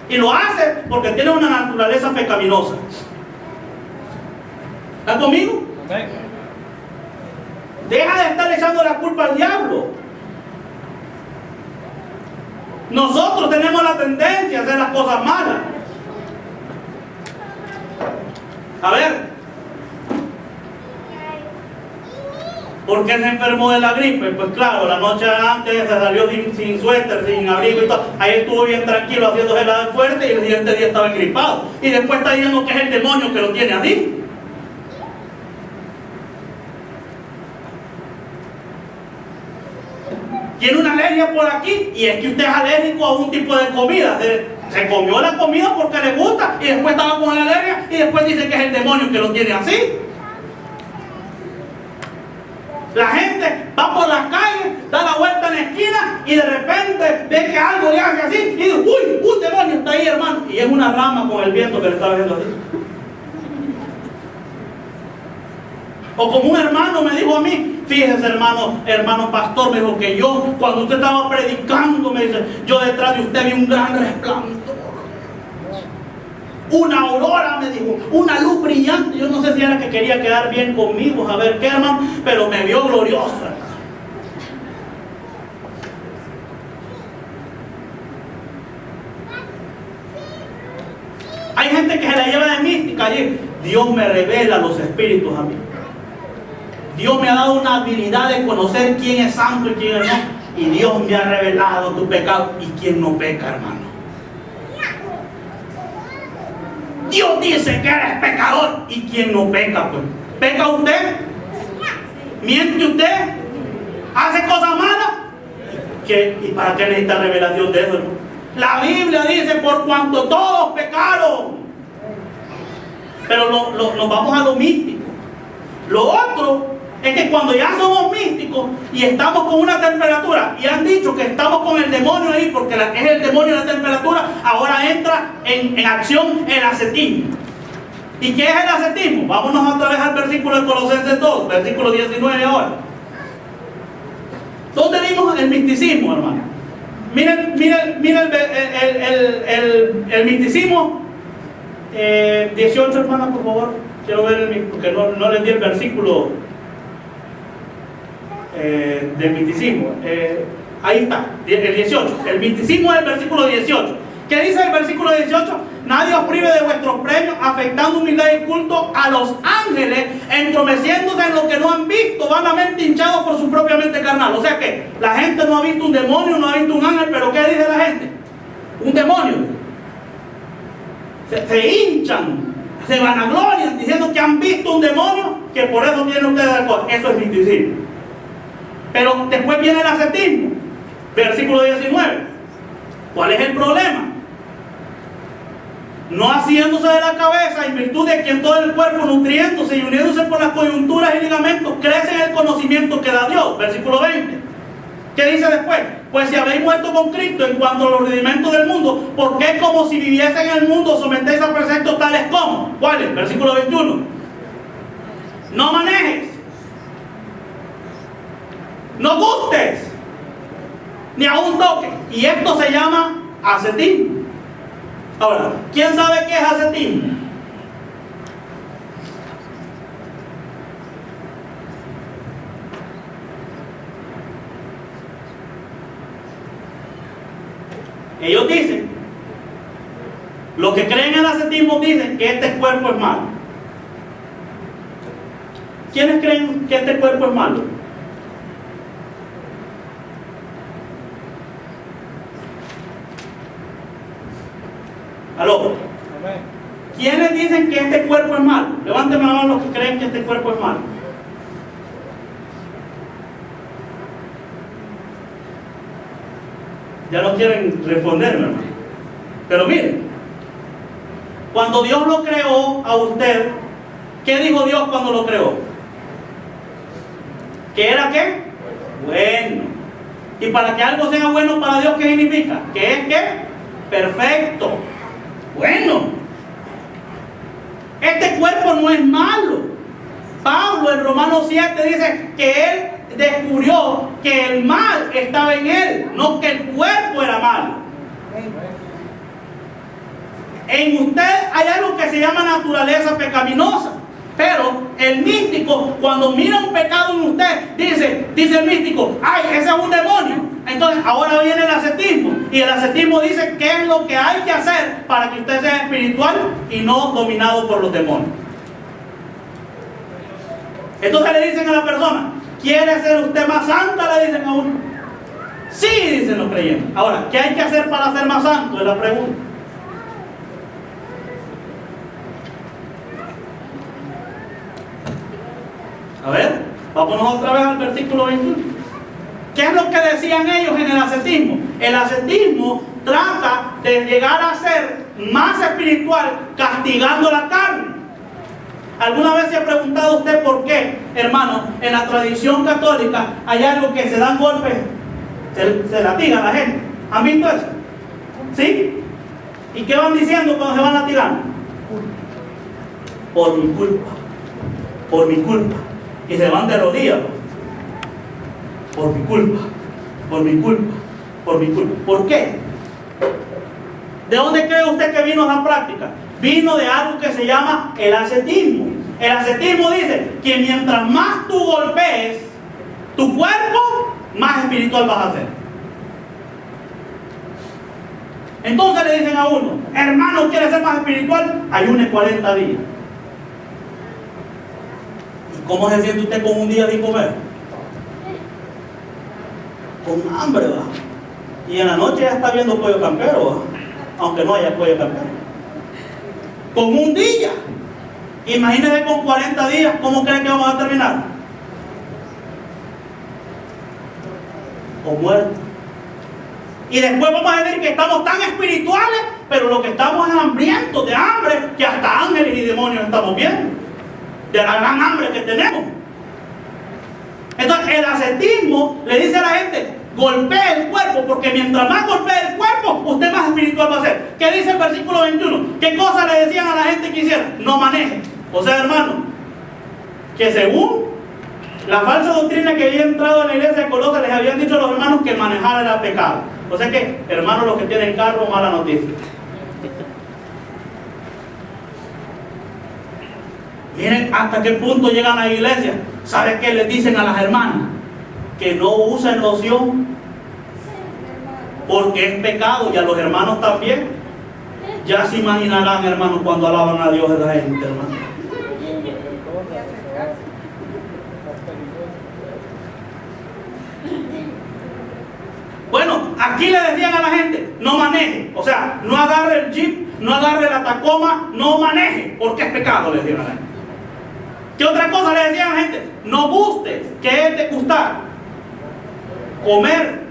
Y lo haces porque tienes una naturaleza pecaminosa. ¿Estás conmigo? Deja de estar echando la culpa al diablo. Nosotros tenemos la tendencia a hacer las cosas malas. A ver, ¿por qué se enfermó de la gripe? Pues claro, la noche antes se salió sin suéter, sin abrigo y todo. Ahí estuvo bien tranquilo haciéndose la fuerte y el siguiente día estaba engripado. Y después está diciendo que es el demonio que lo tiene así. Tiene una alergia por aquí y es que usted es alérgico a un tipo de comida. Se comió la comida porque le gusta y después estaba con la alergia y después dice que es el demonio que lo tiene así. La gente va por las calles, da la vuelta en la esquina y de repente ve que algo le hace así y dice, uy, un demonio está ahí, hermano. Y es una rama con el viento que le está haciendo así. O como un hermano me dijo a mí, fíjese hermano pastor, me dijo que yo, cuando usted estaba predicando, me dice, yo detrás de usted vi un gran resplandor. Una aurora, me dijo, una luz brillante. Yo no sé si era que quería quedar bien conmigo, a ver qué, hermano, pero me vio gloriosa. Hay gente que se la lleva de mística y Dios me revela los espíritus a mí. Dios me ha dado una habilidad de conocer quién es santo y quién es no. y Dios me ha revelado tu pecado. ¿Y quién no peca, hermano? Dios dice que eres pecador. ¿Y quién no peca, pues? ¿Peca usted? ¿Miente usted? ¿Hace cosas malas? ¿Y para qué necesita revelación de eso, hermano? La Biblia dice, por cuanto todos pecaron. Pero nos vamos a lo místico. Lo otro es que cuando ya somos místicos y estamos con una temperatura y han dicho que estamos con el demonio ahí porque es el demonio de la temperatura, ahora entra en acción el ascetismo. ¿Y qué es el ascetismo? Vámonos otra vez al versículo de Colosenses 2, versículo 19 ahora. ¿Dónde vimos el misticismo, hermano? Miren el misticismo 18, hermano, por favor. Quiero ver porque no les di el versículo del misticismo. Ahí está, el 18. El misticismo es el versículo 18. ¿Qué dice el versículo 18? Nadie os prive de vuestros premios, afectando humildad y culto a los ángeles, entromeciéndose en lo que no han visto, vanamente hinchados por su propia mente carnal. O sea que la gente no ha visto un demonio, no ha visto un ángel, pero ¿qué dice la gente? Un demonio. Se hinchan, se vanaglorian diciendo que han visto un demonio, que por eso tienen ustedes alcohol. Eso es misticismo. Pero después viene el ascetismo, versículo 19. ¿Cuál es el problema? No haciéndose de la cabeza, en virtud de que en todo el cuerpo, nutriéndose y uniéndose por las coyunturas y ligamentos, crece en el conocimiento que da Dios. Versículo 20. ¿Qué dice después? Pues si habéis muerto con Cristo en cuanto a los rudimentos del mundo, ¿por qué como si viviese en el mundo sometéis a preceptos tales como? ¿Cuáles? Versículo 21. No manejes, no gustes, ni aún toques. Y esto se llama ascetismo. Ahora, ¿quién sabe qué es ascetismo? Ellos dicen, los que creen en el ascetismo dicen que este cuerpo es malo. ¿Quiénes creen que este cuerpo es malo? ¿Aló? ¿Quiénes dicen que este cuerpo es malo? Levánteme la mano los que creen que este cuerpo es malo. Ya no quieren responderme, hermano. Pero miren, cuando Dios lo creó a usted, ¿qué dijo Dios cuando lo creó? ¿Qué era qué? Bueno. Y para que algo sea bueno para Dios, ¿qué significa? ¿Qué es qué? Perfecto. Bueno. Este cuerpo no es malo. Pablo en Romanos 7 dice que él descubrió que el mal estaba en él, no que el cuerpo era malo. En usted hay algo que se llama naturaleza pecaminosa, pero el místico, cuando mira un pecado en usted, dice el místico, ay, ese es un demonio. Entonces ahora viene el ascetismo, y el ascetismo dice qué es lo que hay que hacer para que usted sea espiritual y no dominado por los demonios. Entonces le dicen a la persona, ¿quiere ser usted más santa? Le dicen a uno. Sí, dicen los creyentes. Ahora, ¿qué hay que hacer para ser más santo? Es la pregunta. A ver, vámonos otra vez al versículo 21. ¿Qué es lo que decían ellos en el ascetismo? El ascetismo trata de llegar a ser más espiritual castigando la carne. ¿Alguna vez se ha preguntado usted por qué, hermano, en la tradición católica hay algo que se dan golpes, se latiga a la gente? ¿Han visto eso? ¿Sí? ¿Y qué van diciendo cuando se van latigando? Por mi culpa, por mi culpa. Y se van de rodillas. Por mi culpa, por mi culpa, por mi culpa. ¿Por qué? ¿De dónde cree usted que vino esa práctica? Vino de algo que se llama el ascetismo. El ascetismo dice que mientras más tú golpees tu cuerpo, más espiritual vas a ser. Entonces le dicen a uno, hermano, ¿quiere ser más espiritual? Ayune 40 días. ¿Y cómo se siente usted con un día sin comer? con hambre, ¿va? Y en la noche ya está viendo pollo campero, ¿va? Aunque no haya pollo campero. Con un día. Imagínense con 40 días, ¿cómo creen que vamos a terminar? O muertos. Y después vamos a decir que estamos tan espirituales, pero lo que estamos es hambrientos de hambre, que hasta ángeles y demonios estamos viendo, de la gran hambre que tenemos. Entonces el ascetismo le dice a la gente: golpee el cuerpo, porque mientras más golpee el cuerpo, usted más espiritual va a ser. ¿Qué dice el versículo 21? ¿Qué cosas le decían a la gente que hiciera? No maneje. O sea, hermano, que según la falsa doctrina que había entrado en la iglesia de Colosas, les habían dicho a los hermanos que manejar era pecado. O sea que, hermanos, los que tienen carro, mala noticia. Miren hasta qué punto llegan a la iglesia. ¿Sabe qué les dicen a las hermanas? Que no usen loción, porque es pecado, y a los hermanos también. Ya se imaginarán, hermanos, cuando alaban a Dios de la gente, hermano. Bueno, aquí le decían a la gente: no maneje. O sea, no agarre el jeep, no agarre la Tacoma, no maneje, porque es pecado, le decían a la gente. ¿Qué otra cosa le decían a la gente? No gustes. ¿Qué es de gustar? Comer.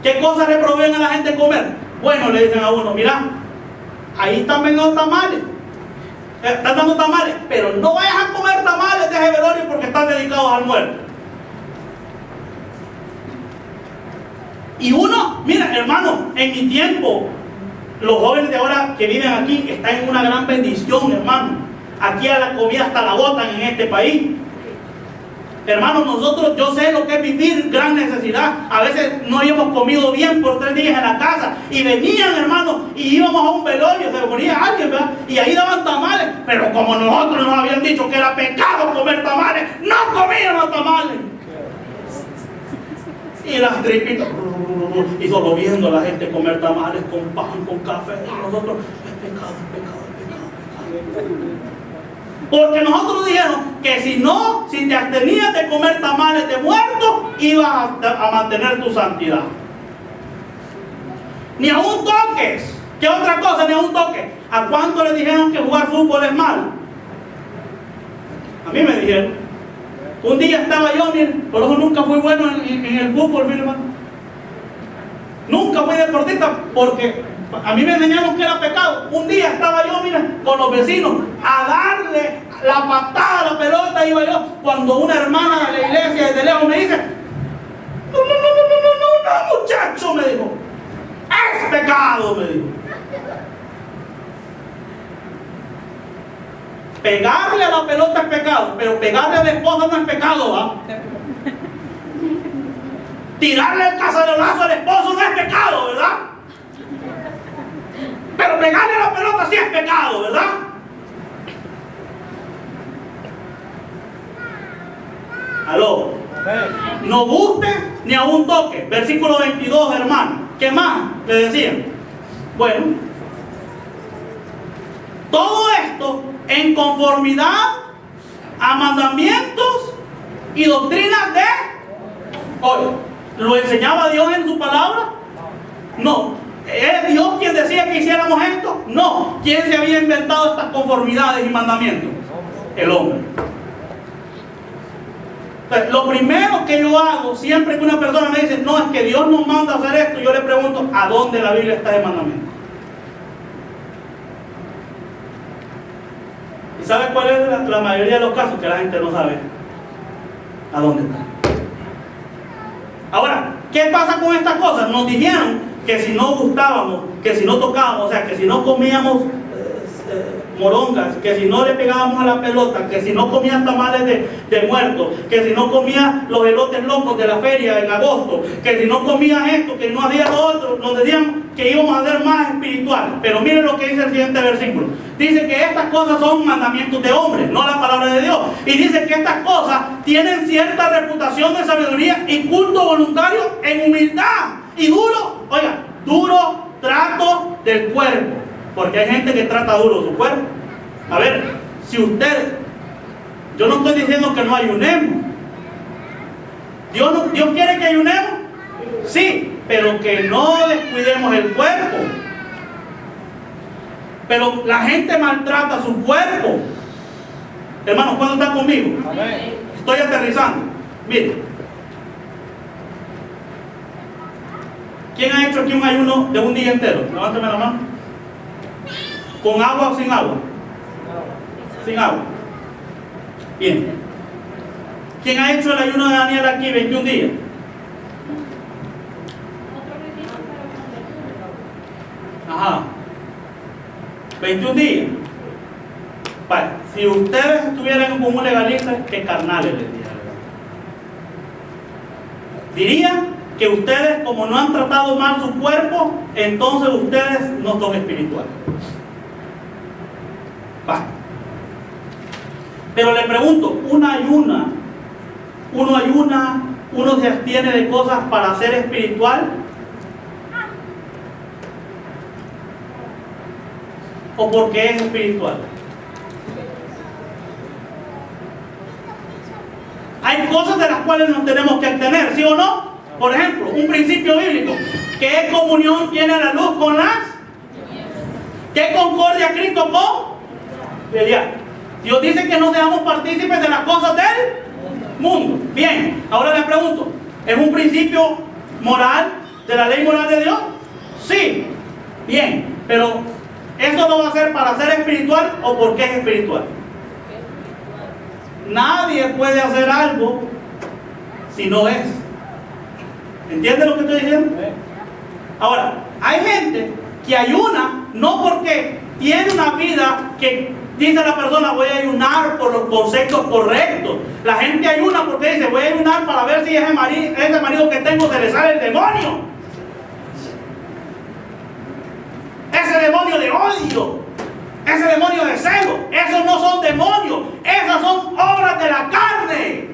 ¿Qué cosas le proveen a la gente comer? Bueno, le dicen a uno: mira, ahí están vendiendo tamales, están dando tamales, pero no vayas a comer tamales de velorio porque están dedicados al muerto. Y uno, mira, hermano, en mi tiempo, los jóvenes de ahora que viven aquí están en una gran bendición, hermano. Aquí a la comida hasta la botan en este país. Hermanos, nosotros, yo sé lo que es vivir gran necesidad. A veces no habíamos comido bien por 3 días en la casa, y venían, hermanos, y íbamos a un velorio, se ponía alguien, ¿verdad? Y ahí daban tamales, pero como nosotros nos habían dicho que era pecado comer tamales, no comían los tamales. Y las tripitas, y solo viendo a la gente comer tamales con pan, con café, y nosotros: es pecado, es pecado, es pecado, es pecado. Porque nosotros dijeron que si te abstenías de comer tamales de muerto, ibas a mantener tu santidad. Ni aún toques. ¿Qué otra cosa? Ni aún toques. ¿A cuánto le dijeron que jugar fútbol es mal? A mí me dijeron. Un día estaba yo, miren, por eso nunca fui bueno en el fútbol, mi hermano. Nunca fui deportista porque a mí me enseñaron que era pecado. Un día estaba yo, mira, con los vecinos a darle la patada a la pelota, iba yo, cuando una hermana de la iglesia desde lejos me dice: no, muchacho, me dijo, es pecado, me dijo. Pegarle a la pelota es pecado, pero pegarle a la esposa no es pecado, ¿va? Tirarle el cacerolazo al esposo no es pecado, ¿verdad? Pero pegarle a la pelota sí es pecado, ¿verdad? Aló. No guste ni aún toque. Versículo 22, hermano. ¿Qué más le decían? Bueno, todo esto en conformidad a mandamientos y doctrinas de... Oye, ¿lo enseñaba Dios en su palabra? No. ¿Era Dios quien decía que hiciéramos esto? No. ¿Quién se había inventado estas conformidades y mandamientos? El hombre. Entonces, lo primero que yo hago siempre que una persona me dice: no, es que Dios nos manda a hacer esto, yo le pregunto: ¿a dónde la Biblia está ese mandamiento? ¿Y sabe cuál es la mayoría de los casos? Que la gente no sabe a dónde está. Ahora, ¿qué pasa con estas cosas? Nos dijeron que si no gustábamos, que si no tocábamos, o sea, que si no comíamos morongas, que si no le pegábamos a la pelota, que si no comías tamales de muertos, que si no comías los elotes locos de la feria en agosto, que si no comías esto, que no hacías lo otro, nos decían que íbamos a ser más espiritual. Pero miren lo que dice el siguiente versículo. Dice que estas cosas son mandamientos de hombres, no la palabra de Dios. Y dice que estas cosas tienen cierta reputación de sabiduría y culto voluntario en humildad y duro trato del cuerpo. Porque hay gente que trata duro su cuerpo. A ver, si usted... Yo no estoy diciendo que no ayunemos. Dios quiere que ayunemos. Sí, pero que no descuidemos el cuerpo. Pero la gente maltrata su cuerpo. Hermanos, ¿cuándo están conmigo? Amén. Estoy aterrizando. Miren. ¿Quién ha hecho aquí un ayuno de un día entero? Levántame la mano. ¿Con agua o sin agua? Sin agua. Bien. ¿Quién ha hecho el ayuno de Daniel aquí 21 días? Ajá. 21 días. Vale. Si ustedes estuvieran como un legalista, que carnales les diría que ustedes, como no han tratado mal su cuerpo, entonces ustedes no son espirituales. Vale. Pero le pregunto, uno ayuna, uno se abstiene de cosas para ser espiritual, o porque es espiritual. Hay cosas de las cuales nos tenemos que abstener, ¿sí o no? Por ejemplo, un principio bíblico. ¿Qué comunión tiene la luz con las? ¿Qué concordia Cristo con? Belial. Dios dice que no seamos partícipes de las cosas del mundo. Bien, ahora le pregunto, ¿es un principio moral de la ley moral de Dios? Sí. Bien, pero ¿eso no va a ser para ser espiritual o porque es espiritual? Nadie puede hacer algo si no es. ¿Entiende lo que estoy diciendo? Ahora, hay gente que ayuna no porque tiene una vida que dice la persona voy a ayunar por los conceptos correctos. La gente ayuna porque dice voy a ayunar para ver si ese marido que tengo se le sale el demonio. Ese demonio de odio, ese demonio de celo, esos no son demonios, esas son obras de la carne.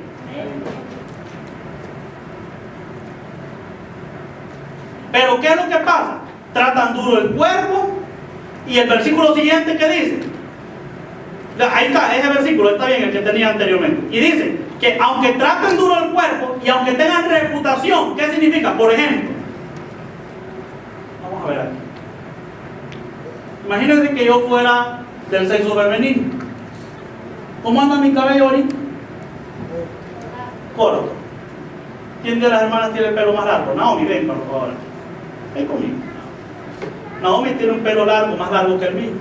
Pero ¿qué es lo que pasa? Tratan duro el cuerpo. Y el versículo siguiente, ¿qué dice? Ahí está, ese versículo está bien, el que tenía anteriormente. Y dice que aunque traten duro el cuerpo y aunque tengan reputación, ¿qué significa? Por ejemplo, vamos a ver aquí. Imagínense que yo fuera del sexo femenino. ¿Cómo anda mi cabello ahorita? Corto. ¿Quién de las hermanas tiene el pelo más largo? Naomi, ven por favor. Ven conmigo. Naomi tiene un pelo largo, más largo que el mío.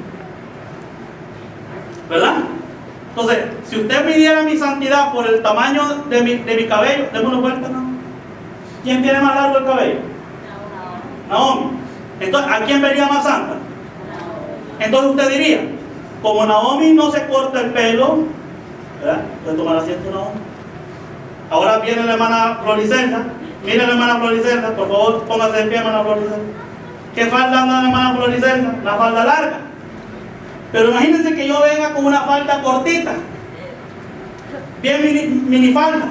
¿Verdad? Entonces, si usted midiera mi santidad por el tamaño de mi cabello, démonos cuenta, ¿no? ¿Quién tiene más largo el cabello? Naomi. Entonces, ¿a quién vería más santa? Entonces usted diría, como Naomi no se corta el pelo, ¿verdad? Puede tomar asiento, Naomi. Ahora viene la hermana Floricelda. Mire la hermana Floricelda, por favor, póngase de pie, hermana Floricelda. ¿Qué falda anda la hermana Floricelda? La falda larga. Pero imagínense que yo venga con una falda cortita, bien minifalda.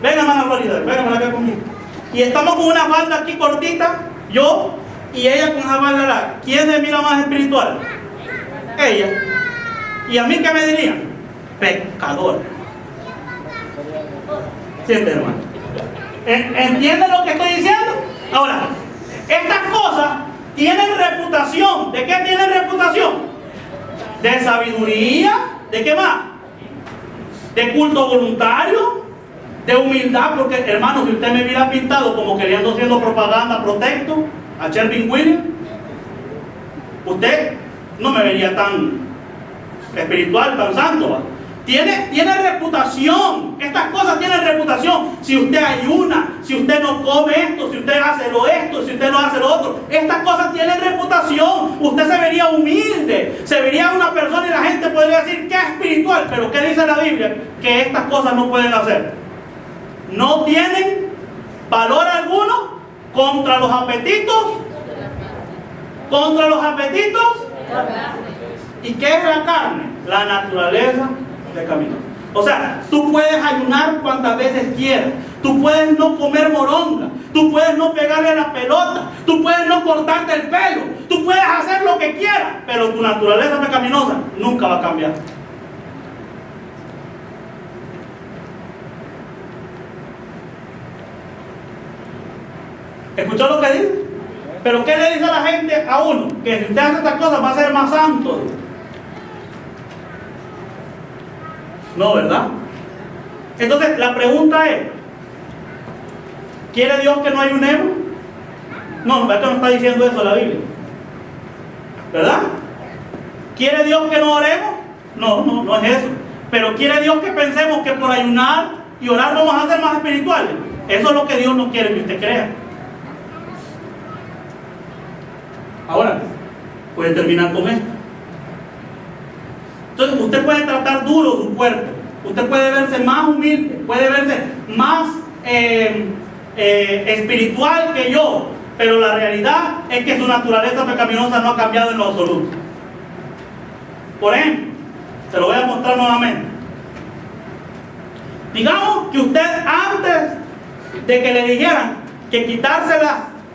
Venga, hermana Floricelda, venga para acá conmigo. Y estamos con una falda aquí cortita, yo y ella con esa falda larga. ¿Quién se mira más espiritual? Ella. ¿Y a mí qué me diría? Pecador. ¿Siente, hermano? ¿Entienden lo que estoy diciendo? Ahora, estas cosas tienen reputación. ¿De qué tienen reputación? De sabiduría. ¿De qué más? De culto voluntario. De humildad. Porque, hermano, si usted me hubiera pintado como queriendo haciendo propaganda protecto a Sherwin Williams, usted no me vería tan espiritual, tan santo, ¿va? Tiene reputación. Estas cosas tienen reputación. Si usted ayuna, si usted no come esto, si usted hace esto, si usted no hace lo otro, estas cosas tienen reputación. Usted se vería humilde, se vería una persona y la gente podría decir que es espiritual. Pero ¿qué dice la Biblia? Que estas cosas no pueden hacer. No tienen valor alguno contra los apetitos. Contra los apetitos. ¿Y qué es la carne? La naturaleza pecaminosa. O sea, tú puedes ayunar cuantas veces quieras. Tú puedes no comer moronga. Tú puedes no pegarle a la pelota. Tú puedes no cortarte el pelo. Tú puedes hacer lo que quieras. Pero tu naturaleza pecaminosa nunca va a cambiar. ¿Escuchó lo que dice? Pero ¿qué le dice a la gente a uno? Que si usted hace estas cosas va a ser más santo. No, ¿verdad? Entonces la pregunta es, ¿quiere Dios que no ayunemos? No, es que no está diciendo eso la Biblia, ¿verdad? ¿Quiere Dios que no oremos? No es eso. Pero ¿quiere Dios que pensemos que por ayunar y orar vamos a ser más espirituales? Eso es lo que Dios no quiere que usted crea. Ahora, puede terminar con esto. Entonces usted puede tratar duro su cuerpo, usted puede verse más humilde, puede verse más espiritual que yo, pero la realidad es que su naturaleza pecaminosa no ha cambiado en lo absoluto. Por ejemplo, se lo voy a mostrar nuevamente. Digamos que usted, antes de que le dijeran que quitarse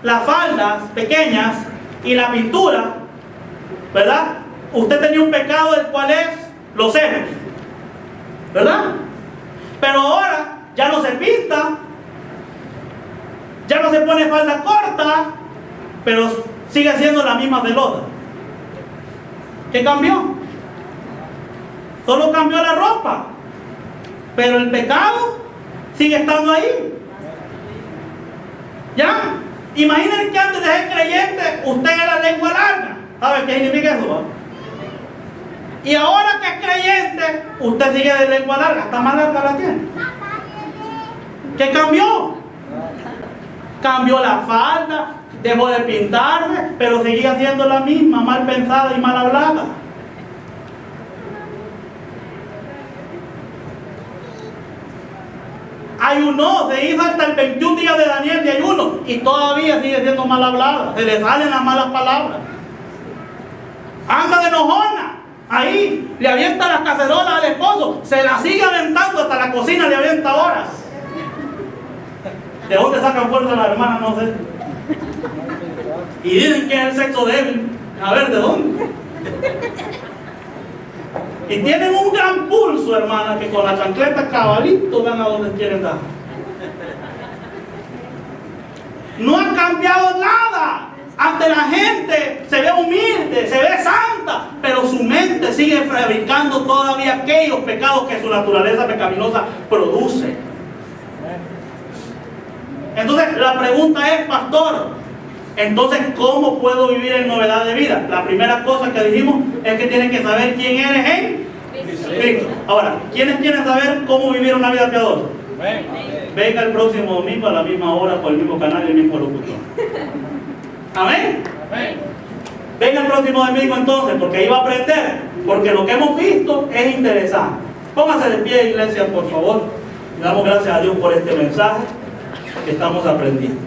las faldas pequeñas y la pintura, ¿verdad? Usted tenía un pecado, el cual es los senos, ¿verdad? Pero ahora ya no se pinta, ya no se pone falda corta, pero sigue siendo la misma pelota. ¿Qué cambió? Solo cambió la ropa, pero el pecado sigue estando ahí. ¿Ya? Imaginen que antes de ser creyente usted era lengua larga. ¿Sabe qué significa eso? Y ahora que es creyente, usted sigue de lengua larga. Hasta más larga la tiene. ¿Qué cambió? Cambió la falda, dejó de pintarse, pero seguía siendo la misma, mal pensada y mal hablada. Ayunó, se hizo hasta el 21 días de Daniel de ayuno y todavía sigue siendo mal hablada, se le salen las malas palabras. Anda de enojona, ahí le avienta las cacerolas al esposo, se la sigue aventando hasta la cocina, le avienta horas. ¿De dónde sacan fuerza las hermanas? No sé. Y dicen que es el sexo débil. A ver, ¿de dónde? Y tienen un gran pulso, hermana, que con la chancleta cabalito van a donde quieren dar. No ha cambiado nada. Ante la gente se ve humilde, se ve santa, pero su mente sigue fabricando todavía aquellos pecados que su naturaleza pecaminosa produce. Entonces la pregunta es, pastor, entonces ¿cómo puedo vivir en novedad de vida? La primera cosa que dijimos es que tienes que saber quién eres en Cristo. Ahora, ¿quiénes quieren saber cómo vivir una vida piadosa? Venga el próximo domingo a la misma hora por el mismo canal y el mismo locutor. ¿Amén? Venga el próximo domingo entonces, porque ahí va a aprender, porque lo que hemos visto es interesante. Póngase de pie, iglesia, por favor, y damos gracias a Dios por este mensaje que estamos aprendiendo.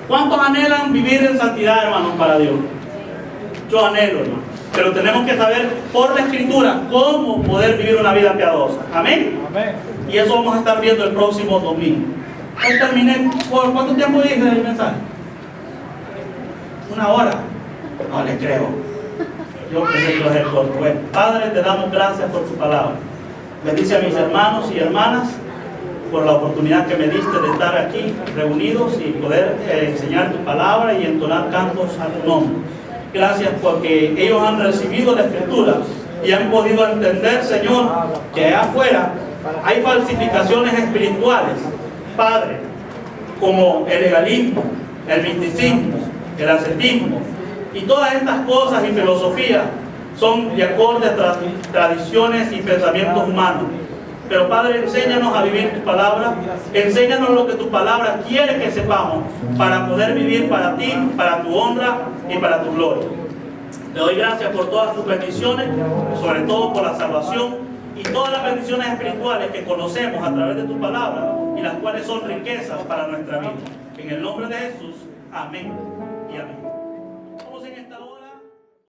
¿Cuántos anhelan vivir en santidad, hermanos, para Dios? Yo anhelo, hermano. Pero tenemos que saber por la Escritura cómo poder vivir una vida piadosa. ¿Amén? Amén. Y eso vamos a estar viendo el próximo domingo. Hoy terminé. ¿Por cuánto tiempo dije el mensaje? 1 hora. No le creo. Yo pensé que lo es corto. Bueno, Padre, te damos gracias por tu palabra. Bendice a mis hermanos y hermanas por la oportunidad que me diste de estar aquí reunidos y poder enseñar tu palabra y entonar cantos a tu nombre. Gracias porque ellos han recibido la Escritura y han podido entender, Señor, que allá afuera hay falsificaciones espirituales, Padre, como el legalismo, el misticismo, el ascetismo y todas estas cosas y filosofías son de acorde a tradiciones y pensamientos humanos. Pero Padre, enséñanos a vivir tu palabra, enséñanos lo que tu palabra quiere que sepamos para poder vivir para ti, para tu honra y para tu gloria. Te doy gracias por todas tus bendiciones, sobre todo por la salvación y todas las bendiciones espirituales que conocemos a través de tu palabra y las cuales son riquezas para nuestra vida. En el nombre de Jesús, amén.